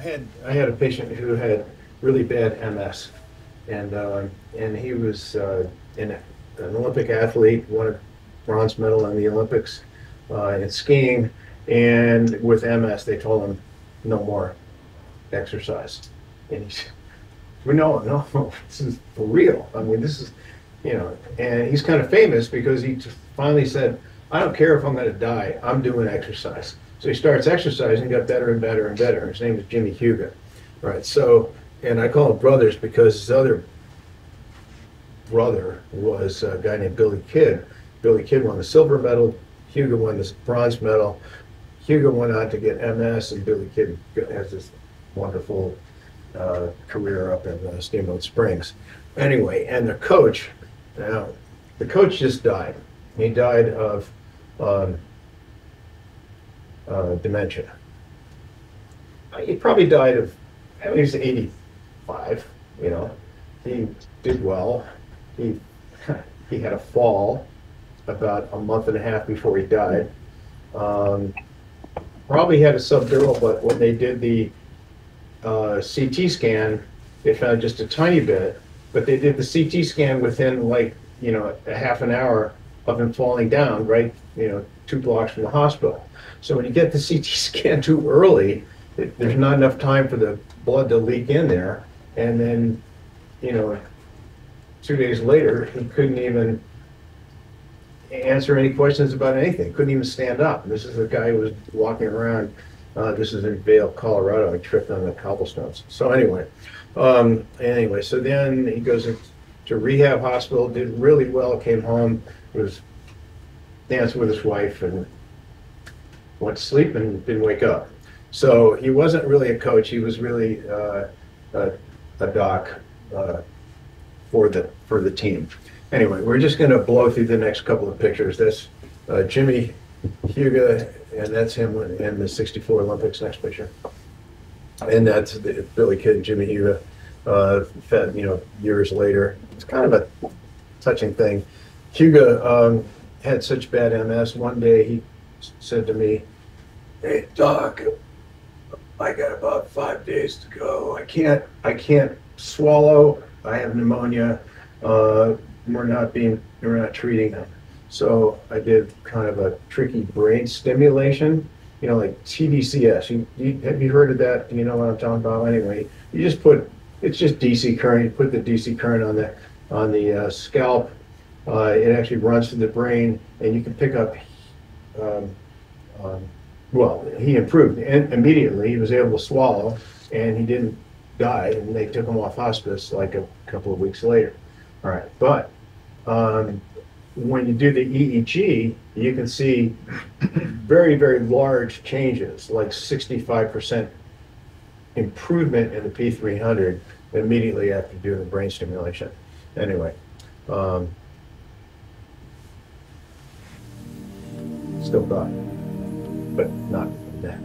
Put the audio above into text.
I had a patient who had really bad MS, and he was an Olympic athlete, won a bronze medal in the Olympics in skiing, and with MS, they told him no more exercise. And he said, well, no, this is for real. I mean, this is, and he's kind of famous because he finally said, I don't care if I'm going to die, I'm doing exercise. So he starts exercising, got better and better and better. His name is Jimmy Huga, right? So, and I call him brothers because his other brother was a guy named Billy Kidd. Billy Kidd won the silver medal, Huga won the bronze medal. Huga went on to get MS, and Billy Kidd has this wonderful career up in Steamboat Springs. Anyway, and the coach just died. He died of dementia. He probably died of, I mean, he was 85, He did well. He had a fall about a month and a half before he died. Probably had a subdural, but when they did the CT scan, they found just a tiny bit, but they did the CT scan within a half an hour of him falling down, right, 2 blocks from the hospital. So when you get the CT scan too early, there's not enough time for the blood to leak in there, and then, 2 days later, he couldn't even answer any questions about anything, couldn't even stand up. This is a guy who was walking around, this is in Vail, Colorado, he tripped on the cobblestones. So anyway, so then he goes to rehab hospital, did really well, came home, was dancing with his wife, and went to sleep and didn't wake up. So he wasn't really a coach, he was really a doc for the team. Anyway, we're just going to blow through the next couple of pictures. That's Jimmy Huga, and that's him in the '64 Olympics. Next picture, and that's Billy Kidd and Jimmy Huga, years later. It's kind of a touching thing. Huga had such bad MS. One day he said to me, "Hey, Doc, I got about 5 days to go. I can't swallow. I have pneumonia. We're not treating them." So I did kind of a tricky brain stimulation, like TDCS. Have you heard of that? You know what I'm talking about? Anyway, it's just DC current. You put the DC current on the scalp. It actually runs through the brain, and you can pick up. Well, he improved immediately. He was able to swallow, and he didn't die. And they took him off hospice like a couple of weeks later. All right, but when you do the EEG, you can see very, very large changes, like 65% improvement in the P300 immediately after doing the brain stimulation. Anyway, still died, but not that.